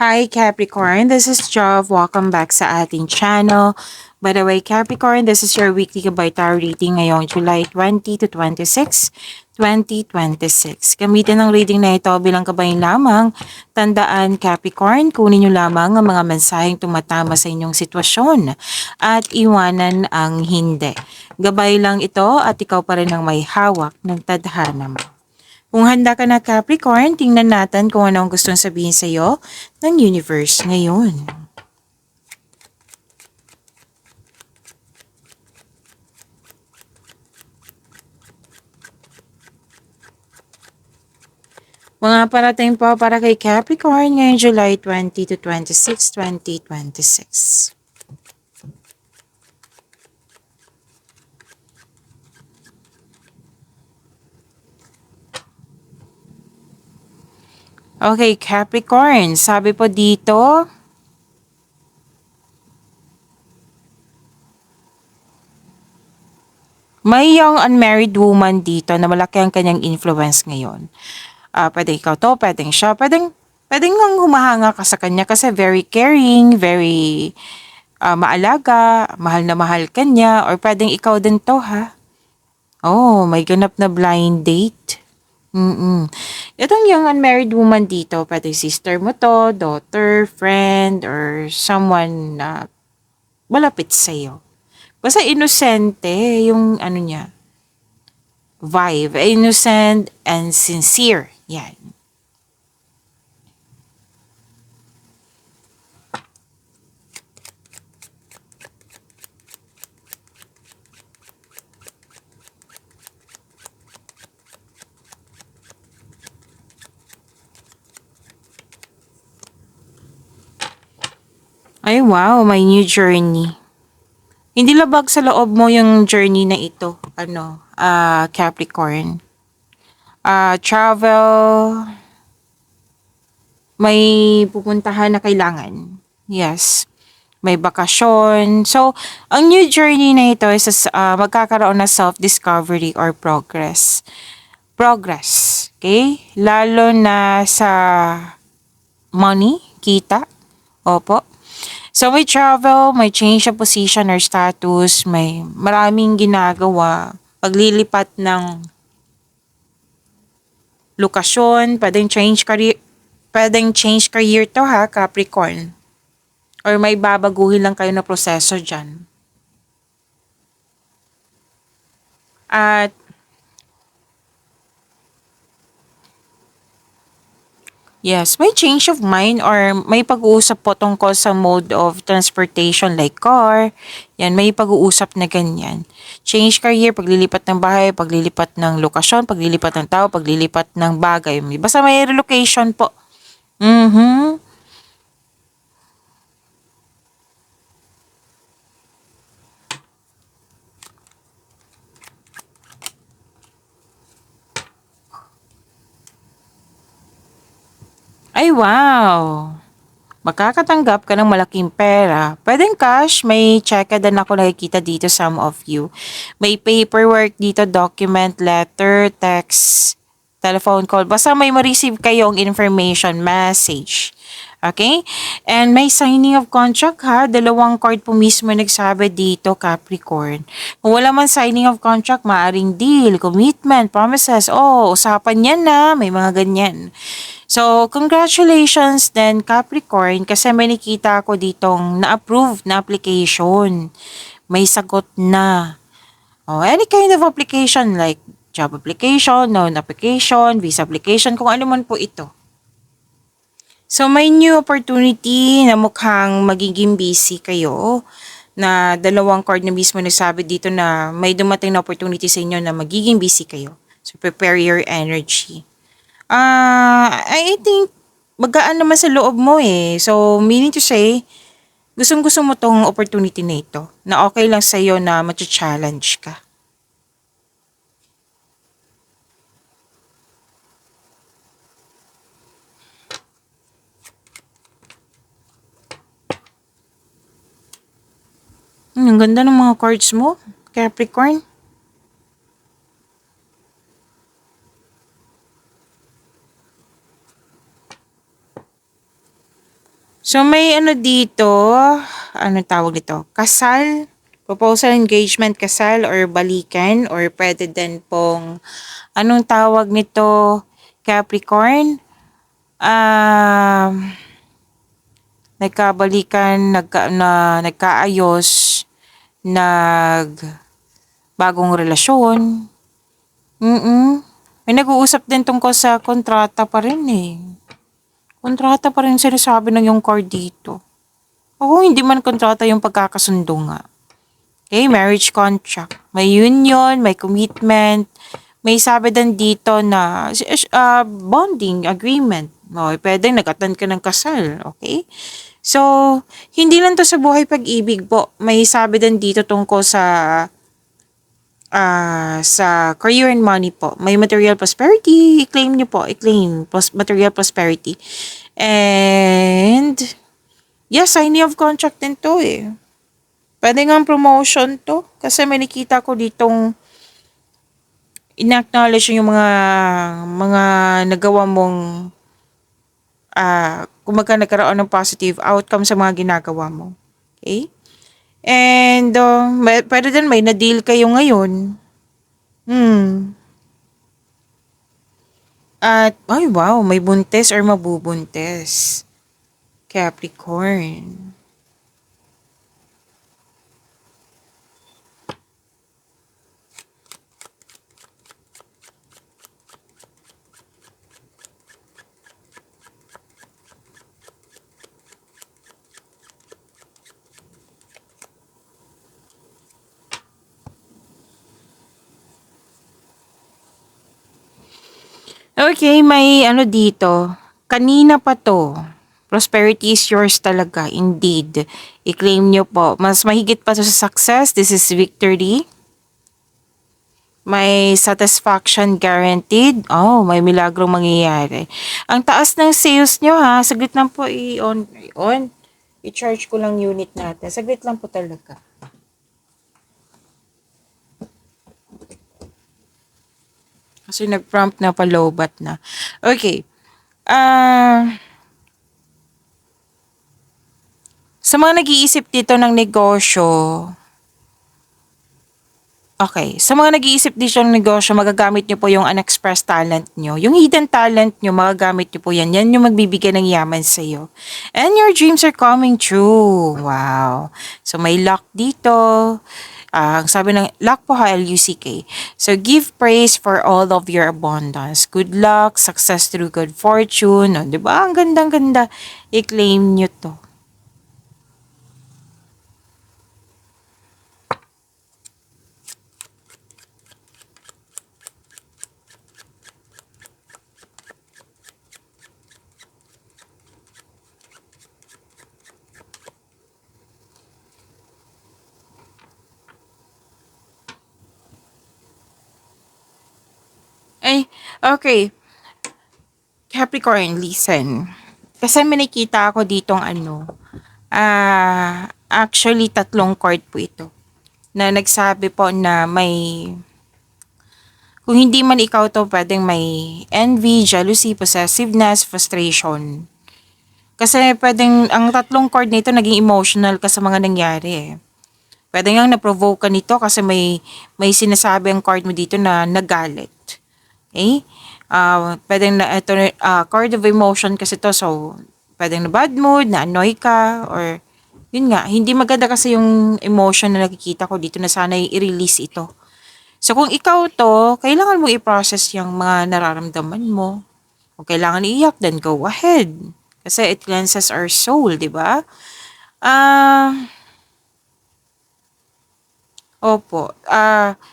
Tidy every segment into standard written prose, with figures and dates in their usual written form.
Hi Capricorn, this is Jov. Welcome back sa ating channel. By the way, Capricorn, this is your weekly Kabaytar reading ngayong July 20 to 26, 2026. Gamitin ang reading na ito bilang kabayan lamang. Tandaan, Capricorn, kunin nyo lamang ang mga mensaheng tumatama sa inyong sitwasyon at iwanan ang hindi. Gabay lang ito at ikaw pa rin ang may hawak ng tadhana mo. Kung handa ka na Capricorn, tingnan natin kung ano ang gustong sabihin sa iyo ng universe ngayon. Mga parating po para kay Capricorn ngayong July 20 to 26, 2026. Okay, Capricorn, sabi po dito, may young unmarried woman dito na malaki ang kanyang influence ngayon. Pwede ikaw to, pwedeng siya, pwedeng nang humahanga ka sa kanya kasi very caring, very maalaga, mahal na mahal ka niya, or pwedeng ikaw din to ha. Oh, may ganap na blind date. Itong young unmarried woman dito, pwede sister mo to, daughter, friend, or someone na malapit sa'yo. Basta inosente yung ano niya, vibe. Innocent and sincere. Yan. Ay wow, may new journey. Hindi labag sa loob mo yung journey na ito. Capricorn. Travel, may pupuntahan na kailangan. Yes. May bakasyon. So, ang new journey na ito is magkakaroon na self-discovery or progress. Progress. Okay? Lalo na sa money, kita. Opo. So, may travel, may change of position or status, may maraming ginagawa. Paglilipat ng lokasyon, pwedeng change career to ha, Capricorn. Or may babaguhin lang kayo na proseso dyan. At yes, may change of mind or may pag-uusap po tungkol sa mode of transportation like car. Yan, may pag-uusap na ganyan. Change career, paglilipat ng bahay, paglilipat ng lokasyon, paglilipat ng tao, paglilipat ng bagay. Basta may relocation po. Ay, wow! Makakatanggap ka ng malaking pera. Pwedeng cash, may cheque din ako nakikita dito, some of you. May paperwork dito, document, letter, text, telephone call. Basta may ma-receive kayong information, message. Okay? And may signing of contract ha. Dalawang card po mismo nagsabi dito, Capricorn. Kung wala man signing of contract, maaring deal, commitment, promises. Oh, usapan yan na. May mga ganyan. So, congratulations then Capricorn kasi may nakita ako ditong na-approve na application. May sagot na. Any kind of application like job application, loan application, visa application, kung ano man po ito. So, may new opportunity na mukhang magiging busy kayo na dalawang card na mismo nagsabi dito na may dumating na opportunity sa inyo na magiging busy kayo. So, prepare your energy. I think magaan naman sa loob mo eh. So, meaning to say, gustong-gusto mo tong opportunity na ito, na okay lang sa'yo na matcha-challenge ka. Ang ganda ng mga cards mo, Capricorn. So may ano dito, ano tawag dito? Kasal, proposal, engagement, kasal, or balikan, or pwede din pong, anong tawag nito, Capricorn? Um, nagkabalikan, nagkaayos, nag bagong relasyon. May nag-uusap din tungkol sa kontrata pa rin eh. Kontrata pa rin sinasabi ng yung card dito. Oo, hindi man kontrata yung pagkakasundo nga. Okay, marriage contract. May union, may commitment. May sabi din dito na bonding agreement. O, pwedeng nag-attend ka ng kasal. Okay? So, hindi lang to sa buhay pag-ibig po. May sabi din dito tungkol sa career and money po. May material prosperity. I-claim nyo po. I-claim material prosperity. And, yes, signing of contract din to eh. Pwede nga promotion to. Kasi may nakita ko ditong in-acknowledge yung mga nagawa mong kumbaga nagkaroon ng positive outcome sa mga ginagawa mo. Okay? And pwede din may na-deal kayo ngayon. At, ay wow, may buntes or mabubuntes. Capricorn. Okay, may ano dito. Kanina pa to. Prosperity is yours talaga, indeed. I-claim nyo po. Mas mahigit pa to sa success. This is victory. May satisfaction guaranteed. Oh, may milagrong mangyayari. Ang taas ng sales nyo ha. Saglit lang po i-on. I-charge ko lang unit natin. Saglit lang po talaga. Kasi nag-prompt na pa-lowbat na. Okay. Sa mga nag-iisip dito ng negosyo, okay, sa mga nag-iisip dito ng negosyo, magagamit nyo po yung unexpressed talent nyo. Yung hidden talent nyo, magagamit nyo po yan. Yan yung magbibigay ng yaman sa iyo. And your dreams are coming true. Wow. So may luck dito. Ang sabi ng luck po ha, L-U-C-K. So give praise for all of your abundance. Good luck, success through good fortune. O, diba? Ang gandang-ganda. I-claim nyo to. Ay, okay. Capricorn, listen. Kasi may nakita ako ditong actually tatlong card po ito. Na nagsabi po na kung hindi man ikaw to, pwedeng may envy, jealousy, possessiveness, frustration. Kasi pwedeng, ang tatlong card nito naging emotional ka sa mga nangyari eh. Pwede nga na-provoke ka nito kasi may sinasabi ang card mo dito na nagalit. Okay? Pwedeng na ito card of emotion kasi to, so pwedeng na bad mood, na annoy ka, or yun nga, hindi maganda kasi yung emotion na nakikita ko dito na sana i-release ito. So kung ikaw to, kailangan mo i-process yung mga nararamdaman mo. Kung kailangan iiyak, then go ahead. Kasi it cleanses our soul, di ba? Opo.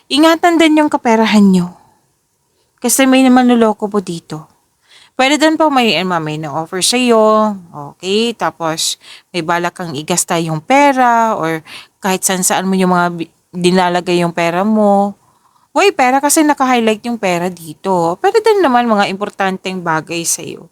Ingatan din yung kaperahan nyo. Kasi may naman nuloko po dito. Pwede din po may na-offer sa'yo. Okay, tapos may balak kang igasta yung pera or kahit saan mo yung mga dinalagay yung pera mo. Uy, pera kasi naka-highlight yung pera dito. Pwede din naman mga importanteng bagay sa'yo.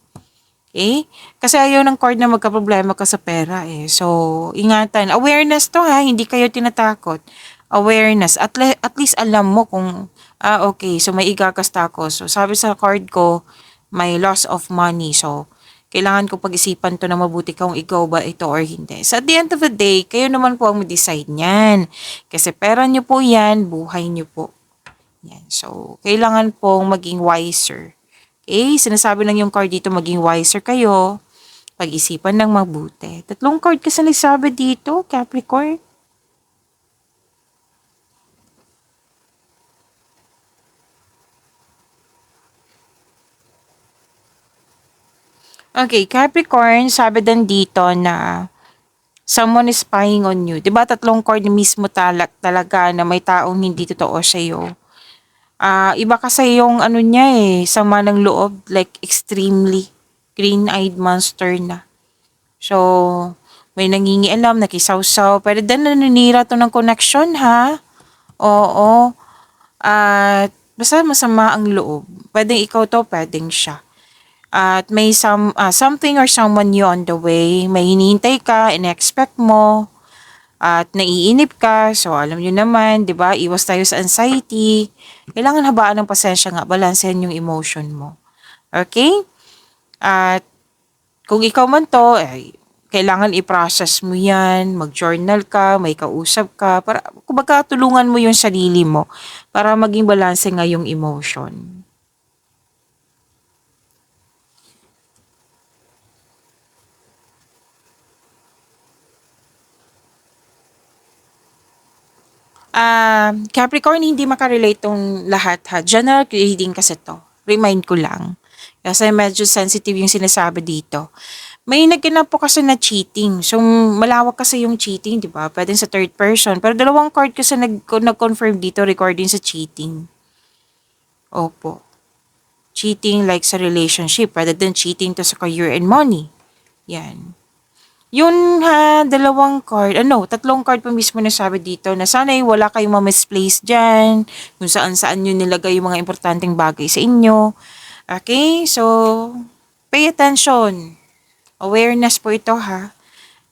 Okay? Kasi ayaw ng card na magka-problema ka sa pera eh. So, ingatan. Awareness to ha, hindi kayo tinatakot. Awareness. At least alam mo kung, okay, so may igagasta ko. So, sabi sa card ko, may loss of money. So, Kailangan ko pag-isipan to na mabuti kung ikaw ba ito or hindi. So at the end of the day, kayo naman po ang mag-decide niyan. Kasi pera nyo po yan, buhay nyo po. Yan. So, kailangan pong maging wiser. Okay? Sinasabi lang yung card dito, maging wiser kayo. Pag-isipan ng mabuti. Tatlong card kasi nagsabi dito, Capricorn. Okay, Capricorn, sabi din dito na someone is spying on you. 'Di ba tatlong card mismo talaga na may taong hindi totoo sa iyo. Iba kasi yung ano niya sama ng loob, like extremely green-eyed monster na. So, may nangingialam, nakisawsaw, pero then naninira to ng connection ha. Oo. At basta masama ang loob. Pwedeng ikaw to, pwedeng siya. At may something or someone new on the way. May hinihintay ka, in-expect mo, at naiinip ka. So, alam nyo naman, di ba? Iwas tayo sa anxiety. Kailangan habaan ng pasensya nga, balansehan yung emotion mo. Okay? At kung ikaw man to, kailangan i-process mo yan, mag-journal ka, may kausap ka, para kumbaga tulungan mo yung sarili mo para maging balanse nga yung emotion. Capricorn, hindi makarelate tong lahat ha. General reading kasi to. Remind ko lang. Kasi medyo sensitive yung sinasabi dito. May nagganap po kasi na cheating. So, malawak kasi yung cheating, di ba? Pwede sa third person. Pero dalawang card kasi nag-confirm dito regarding sa cheating. Opo. Cheating like sa relationship. Rather than cheating to sa career and money. Yan. Yun ha, tatlong card pa mismo na sabi dito na sana'y wala kayong ma-misplace dyan, kung saan-saan nyo nilagay yung mga importanteng bagay sa inyo. Okay, so, pay attention. Awareness po ito ha.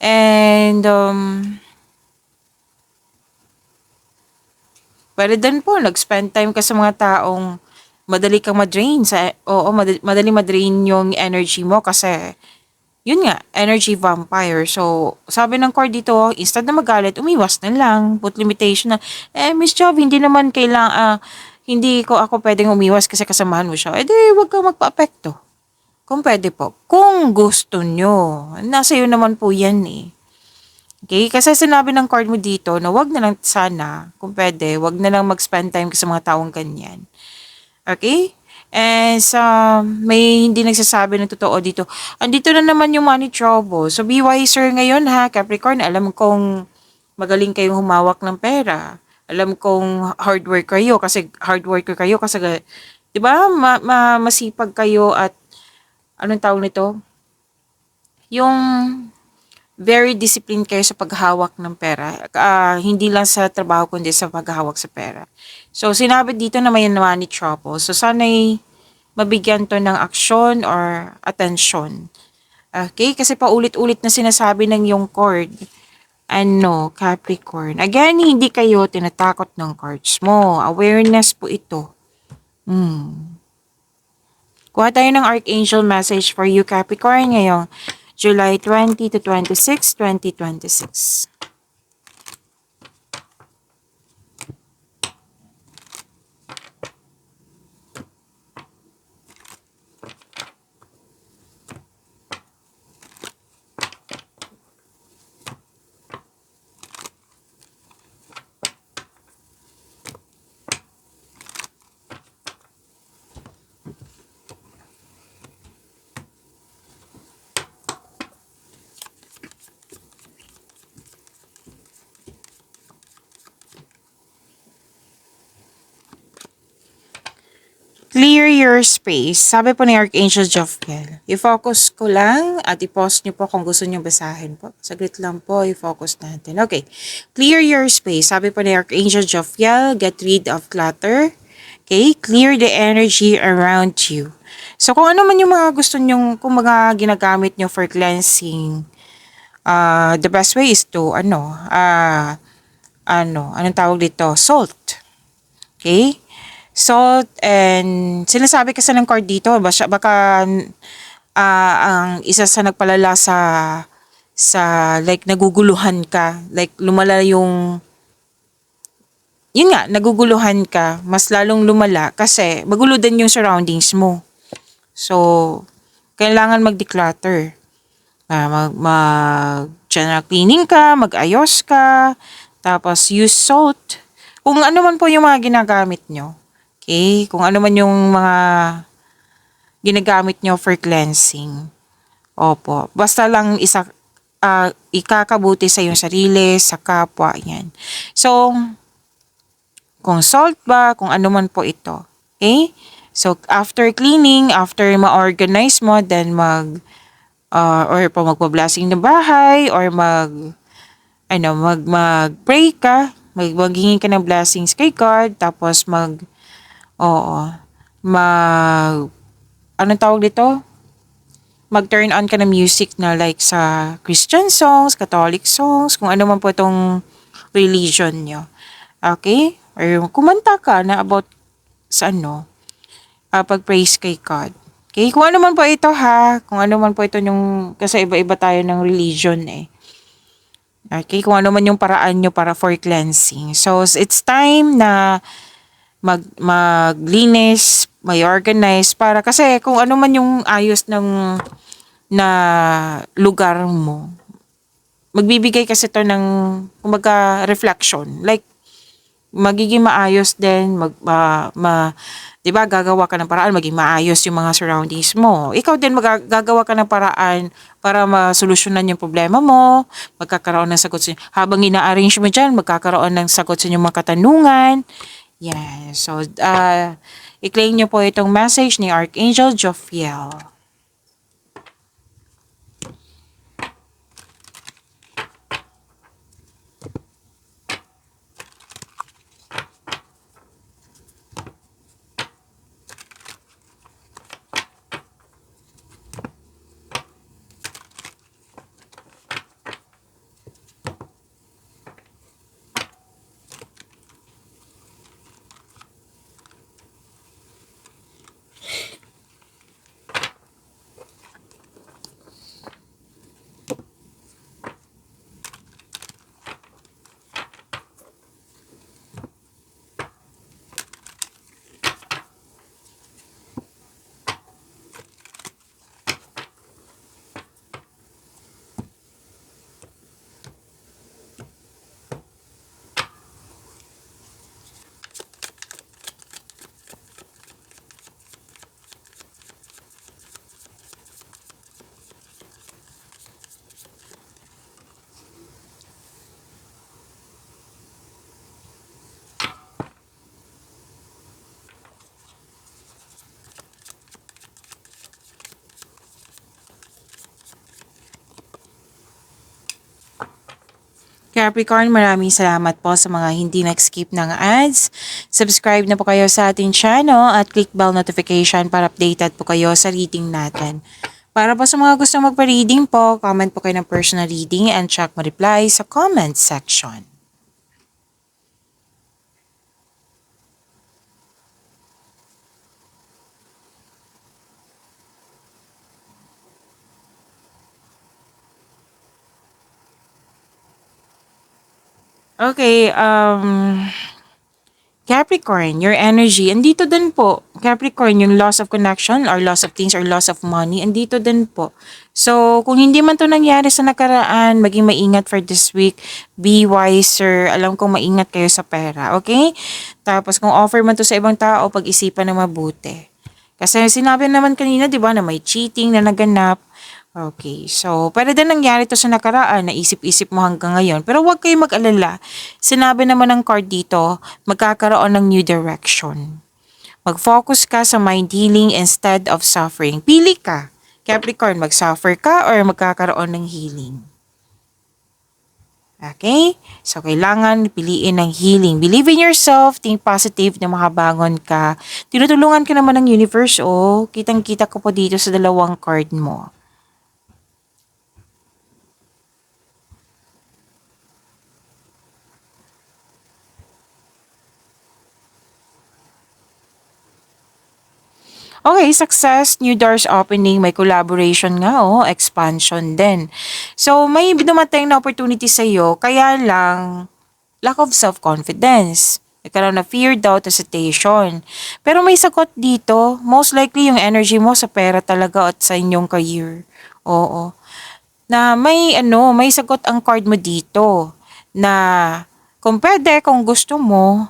And, pwede din po, nag-spend time ka sa mga taong madali kang madrain. Madali madrain yung energy mo kasi yun nga, energy vampire. So, sabi ng card dito, instead na magalit, umiwas na lang. Put limitation na, Miss Jov, hindi naman hindi ko ako pwedeng umiwas kasi kasamahan mo siya. Wag kang magpa-apekto. Kung pwede po. Kung gusto nyo. Nasa iyo naman po yan Okay? Kasi sinabi ng card mo dito na wag na lang sana, kung pwede, wag na lang mag-spend time sa mga taong ganyan. Okay? And may hindi nagsasabi ng totoo dito. Andito na naman yung money trouble. So be wiser ngayon ha, Capricorn. Alam kong magaling kayong humawak ng pera. Alam kong hard worker kayo kasi 'di ba? Masipag kayo at anong tawag nito? Yung very disciplined kayo sa paghawak ng pera. Hindi lang sa trabaho kundi sa paghawak sa pera. So, sinabi dito na may money trouble. So, sana'y mabigyan to ng aksyon or atensyon. Okay? Kasi paulit-ulit na sinasabi ng yung cord. Capricorn. Again, hindi kayo tinatakot ng cards mo. Awareness po ito. Kuha tayo ng Archangel message for you, Capricorn, ngayong July 20 to 26, 2026. Clear your space. Sabi po ni Archangel Jophiel. I-focus ko lang at i-pause nyo po kung gusto nyo basahin po. Saglit lang po, i-focus natin. Okay. Clear your space. Sabi po ni Archangel Jophiel, get rid of clutter. Okay. Clear the energy around you. So, kung ano man yung mga gusto nyo, kung mga ginagamit nyo for cleansing, the best way is to, anong tawag dito? Salt. Okay? Salt and sinasabi kasi ng card dito, baka ang isa sa nagpalala sa like naguguluhan ka, like lumala yung yun nga, naguguluhan ka, mas lalong lumala kasi magulo din yung surroundings mo. So, kailangan mag-declutter. General cleaning ka, mag-ayos ka, tapos use salt. Kung ano man po yung mga ginagamit nyo. Okay? Kung ano man yung mga ginagamit nyo for cleansing. Opo. Basta lang ikakabuti sa iyong sarili, sa kapwa, yan. So, kung salt ba, kung ano man po ito. Okay? So, after cleaning, after ma-organize mo, then or po magpa-blessing ng bahay, or mag-pray ka, maghingi ka ng blessings kay God, tapos oo, mag, anong tawag dito? Mag-turn on ka ng music na like sa Christian songs, Catholic songs, kung ano man po itong religion nyo. Okay? Or kumanta ka na about sa pag-praise kay God. Okay? Kung ano man po ito ha, kung ano man po ito yung, kasi iba-iba tayo ng religion eh. Okay? Kung ano man yung paraan nyo para for cleansing. So, it's time na maglinis, may organize para kasi kung ano man yung ayos na lugar mo, magbibigay kasi to ng kumbaga reflection. Like magiging maayos din, 'di ba, gagawa ka ng paraan maging maayos yung mga surroundings mo. Ikaw din gagawa ka ng paraan para masolusyonan yung problema mo, magkakaroon ng sagot habang ina-arrange mo diyan, magkakaroon ng sagot sa inyong mga katanungan. Yeah. So, i-claim niyo po itong message ni Archangel Jophiel. Capricorn, maraming salamat po sa mga hindi nag-skip ng ads. Subscribe na po kayo sa ating channel at click bell notification para updated po kayo sa reading natin. Para po sa mga gusto magpa-reading po, comment po kayo ng personal reading and check mo reply sa comment section. Okay, Capricorn, your energy, andito din po. Capricorn, yung loss of connection or loss of things or loss of money, andito din po. So, kung hindi man to nangyari sa nakaraan, maging maingat for this week. Be wiser. Alam kong maingat kayo sa pera, okay? Tapos, kung offer man to sa ibang tao, pag-isipan na mabuti. Kasi sinabi naman kanina, di ba, na may cheating na naganap. Okay, so pwede din nangyari to sa nakaraan, naisip-isip mo hanggang ngayon. Pero huwag kayo mag-alala. Sinabi naman ng card dito, magkakaroon ng new direction. Mag-focus ka sa mind healing instead of suffering. Pili ka. Capricorn, mag-suffer ka or magkakaroon ng healing. Okay? So, kailangan piliin ng healing. Believe in yourself, think positive na makabangon ka. Tinutulungan ka naman ng universe, oh. Kitang-kita ko po dito sa dalawang card mo. Okay, success, new doors opening, may collaboration nga, expansion din. So, may dumating na opportunity sa'yo, kaya lang, lack of self-confidence. Nagkaroon na fear, doubt, hesitation. Pero may sagot dito, most likely yung energy mo sa pera talaga at sa inyong career. Oo. Na may sagot ang card mo dito na kung pwede, kung gusto mo,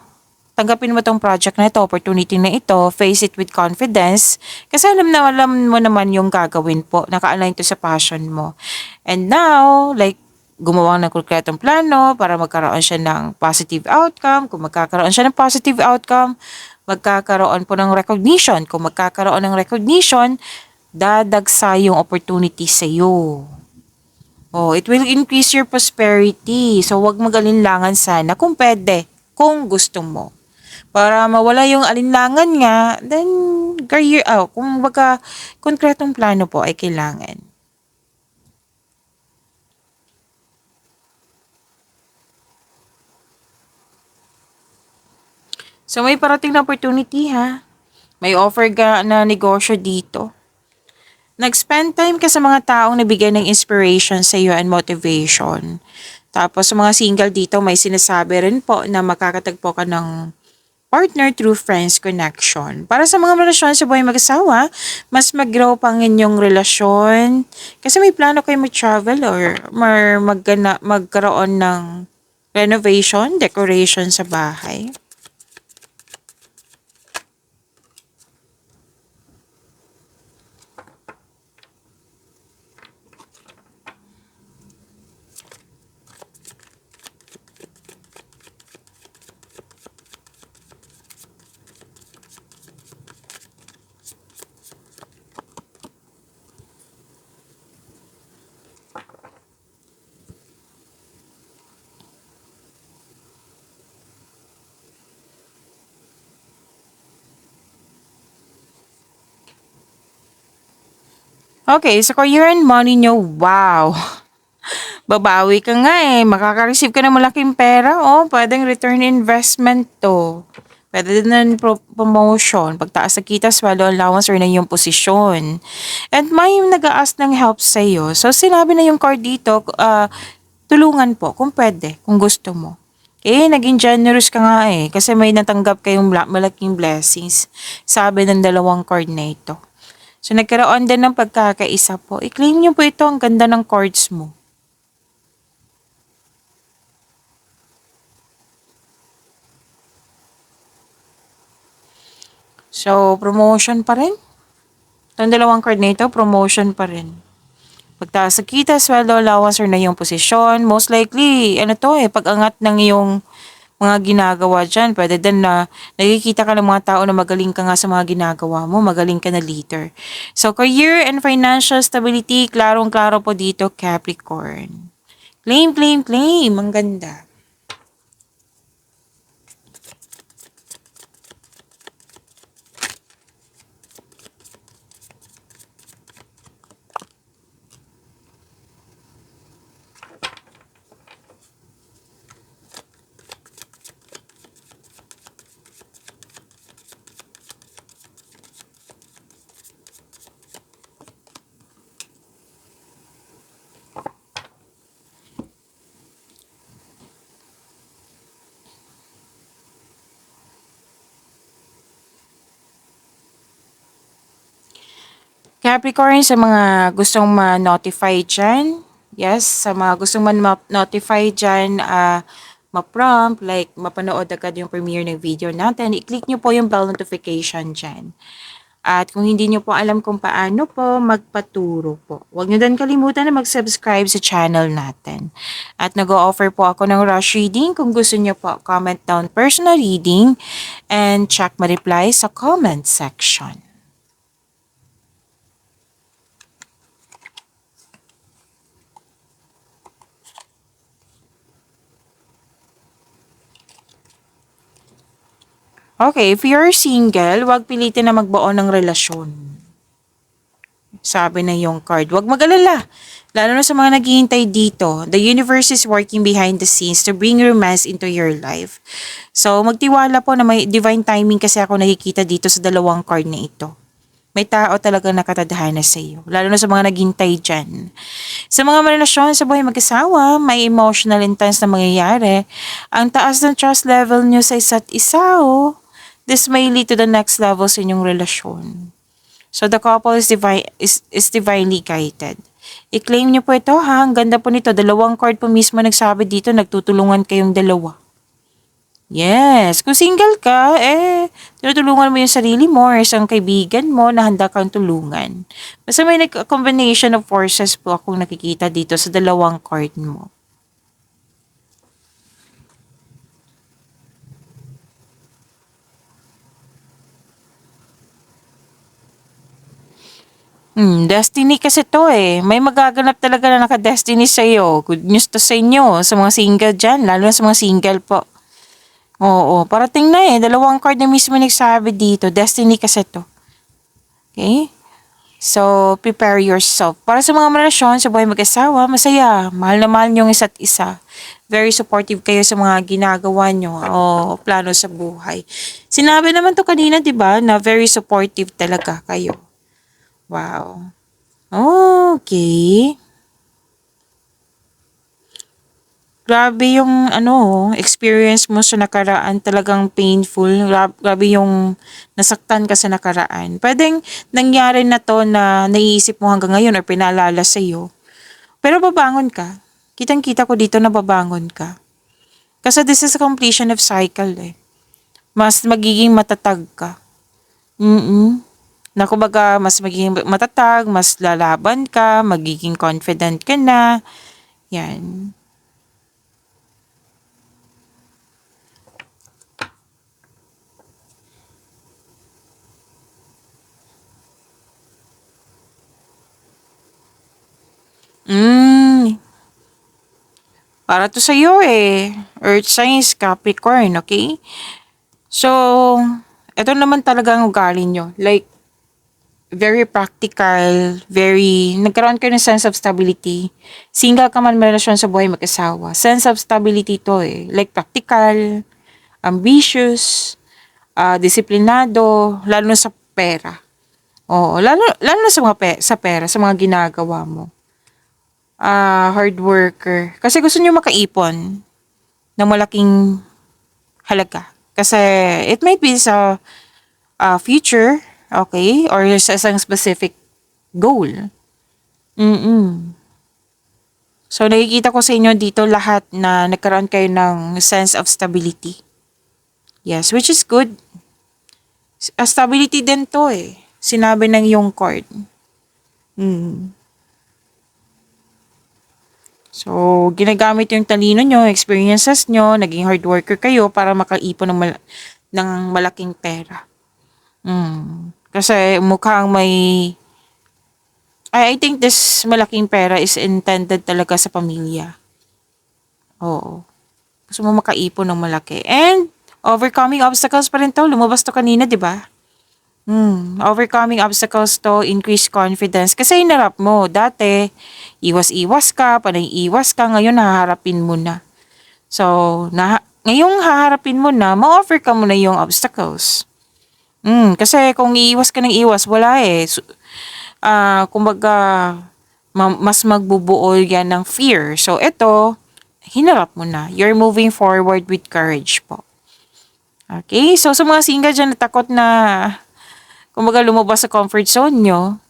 tanggapin mo tong project na ito, opportunity na ito, face it with confidence, kasi alam mo naman yung gagawin po, naka-align to sa passion mo. And now, like, gumawa ng konkretong plano para magkaroon siya ng positive outcome. Kung magkakaroon siya ng positive outcome, magkakaroon po ng recognition. Kung magkakaroon ng recognition, dadagsa yung opportunity sa iyo. Oh, it will increase your prosperity. So, wag mag-alinlangan sana kung pwede, kung gusto mo. Para mawala yung alinlangan nga, then kung baga konkretong plano po ay kailangan. So may parating na opportunity ha. May offer ka na negosyo dito. Nag-spend time ka sa mga taong nabigyan ng inspiration sa iyo and motivation. Tapos sa mga single dito, may sinasabi rin po na makakatagpo ka ng partner through friends connection. Para sa mga relasyon sa buhay mag-asawa, mas mag-grow pa ang inyong relasyon. Kasi may plano kayo mag-travel or magkaroon ng renovation, decoration sa bahay. Okay, sa career and money nyo, wow! Babawi ka nga makaka-receive ka ng malaking pera, pwedeng return investment to. Pwede din ng promotion, pagtaas sa kita, swallow allowance, or na yung posisyon. And may nag-a-ask ng help sa'yo. So, sinabi na yung card dito, tulungan po, kung pwede, kung gusto mo. Naging generous ka nga kasi may natanggap kayong malaking blessings, sabi ng dalawang card na ito. So, nagkaroon din ng pagkakaisa po. I-claim nyo po ito, ang ganda ng cards mo. So, promotion pa rin. Itong dalawang card na ito, promotion pa rin. Pagtaas sa kita, sweldo, allowance, or na yung posisyon, most likely, pag-angat ng iyong mga ginagawa dyan. Pwede din na nakikita ka ng mga tao na magaling ka nga sa mga ginagawa mo, magaling ka na leader. So, career and financial stability, klarong-klaro po dito, Capricorn. Claim, claim, claim. Ang ganda. Capricorn, sa mga gustong ma-notify dyan, yes, sa mga gustong ma-notify dyan, ma-prompt, like mapanood agad yung premiere ng video natin, i-click nyo po yung bell notification dyan. At kung hindi nyo po alam kung paano po, magpaturo po. Huwag nyo din kalimutan na mag-subscribe sa channel natin. At nag-o-offer po ako ng rush reading. Kung gusto nyo po, comment down personal reading and check my reply sa comment section. Okay, if you're single, huwag pilitin na magbuo ng relasyon. Sabi na yung card, huwag mag-alala. Lalo na sa mga naghihintay dito, the universe is working behind the scenes to bring romance into your life. So, magtiwala po na may divine timing kasi ako nakikita dito sa dalawang card na ito. May tao talaga nakatadhana sa iyo, lalo na sa mga naghintay dyan. Sa mga relasyon sa buhay mag-asawa, may emotional intense na mangyayari. Ang taas ng trust level nyo sa isa't isa, oh. This may lead to the next level sa inyong relasyon. So the couple is divinely guided. I-claim nyo po ito ha, ang ganda po nito. Dalawang card po mismo nagsabi dito, nagtutulungan kayong dalawa. Yes, kung single ka, tinutulungan mo yung sarili mo or isang kaibigan mo na handa kang tulungan. Basta may combination of forces po akong nakikita dito sa dalawang card mo. Destiny kasi to eh. May magaganap talaga na naka-destiny sa'yo. Good news to sa inyo, sa mga single dyan, lalo na sa mga single po. Oo, parating na eh. Dalawang card na mismo nagsabi dito. Destiny kasi to. Okay? So, prepare yourself. Para sa mga relasyon, sa buhay mag-asawa, masaya. Mahal na mahal niyong isa't isa. Very supportive kayo sa mga ginagawa niyo o plano sa buhay. Sinabi naman to kanina, di ba, na very supportive talaga kayo. Wow. Okay. Grabe yung experience mo sa nakaraan, talagang painful. Grabe yung nasaktan ka sa nakaraan. Pwedeng nangyari na to na naiisip mo hanggang ngayon or pinaalala sa iyo. Pero babangon ka. Kitang-kita ko dito na babangon ka. Kasi this is a completion of cycle eh. Mas magiging matatag ka. Na kumbaga, mas magiging matatag, mas lalaban ka, magiging confident ka na. Yan. Para to sa'yo eh. Earth signs, Capricorn, okay? So, ito naman talaga ang ugali nyo. Like, very practical, nagkaroon kayo ng sense of stability. Single ka man may relasyon sa buhay mag-asawa. Sense of stability to eh. Like, practical, ambitious, disiplinado, lalo na sa pera. Oo, lalo na sa sa pera, sa mga ginagawa mo. Hard worker. Kasi gusto niyo makaipon ng malaking halaga. Kasi it might be sa future, okay? Or sa isang specific goal. So, nakikita ko sa inyo dito lahat na nagkaroon kayo ng sense of stability. Yes, which is good. Stability din to eh. Sinabi ng yung card. So, ginagamit yung talino nyo, experiences nyo, naging hard worker kayo para makaipon ng malaking pera. Kasi mukhang I think this malaking pera is intended talaga sa pamilya. Oo. Gusto mo makaipon ng malaki. And, overcoming obstacles pa rin to. Lumabas to kanina, di ba? Overcoming obstacles to increase confidence. Kasi hinarap mo. Dati, iwas-iwas ka, panay-iwas ka. Ngayon, haharapin mo na. So, ngayong haharapin mo na, ma-offer ka mo na yung obstacles. Kasi kung iiwas ka ng iwas, wala eh. Kumbaga, mas magbubuo yan ng fear. So, ito, hinarap mo na. You're moving forward with courage po. Okay? So, sa mga single dyan na takot na kumbaga lumabas sa comfort zone nyo,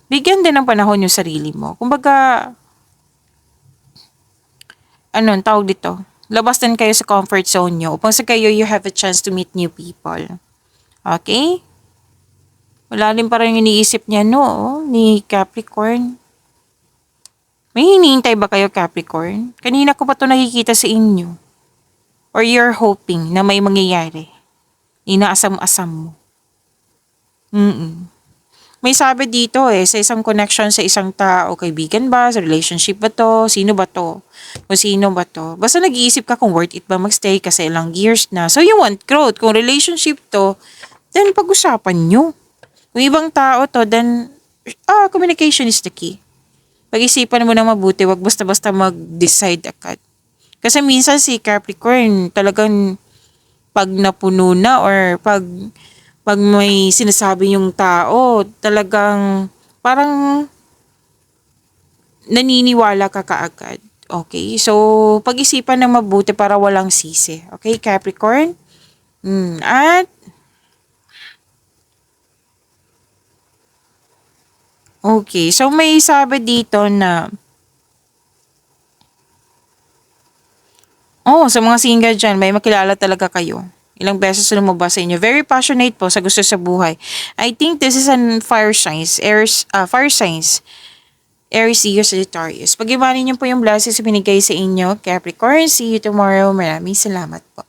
bigyan din ng panahon yung sarili mo. Kumbaga, tawag dito? Labas din kayo sa comfort zone nyo upang sa kayo you have a chance to meet new people. Okay? Malalim pa rin yung iniisip niya, ni Capricorn. May hinihintay ba kayo, Capricorn? Kanina ko pa ito nakikita sa inyo. Or you're hoping na may mangyayari. Inaasam-asam mo. May sabi dito sa isang connection sa isang tao, kaibigan ba, sa relationship ba to, sino ba to, o sino ba to. Basta nag-iisip ka kung worth it ba magstay kasi ilang years na. So you want growth. Kung relationship to, then pag-usapan nyo. Kung ibang tao to, then communication is the key. Pag-isipan mo na mabuti, wag basta-basta mag-decide agad. Kasi minsan si Capricorn talagang pag napuno na or pag Pag may sinasabi yung tao, talagang parang naniniwala ka kaagad. Okay? So, pag-isipan ng mabuti para walang sisi. Okay, Capricorn? At, okay. So, may sabi dito na, sa mga single dyan, may makilala talaga kayo. Ilang beses na lumabas sa inyo. Very passionate po sa gusto sa buhay. I think this is an fire signs. Fire signs. Aries, Leo, Sagittarius. Pag-iwanin niyo po yung blessings na binigay sa inyo, Capricorn. See you tomorrow. Maraming salamat po.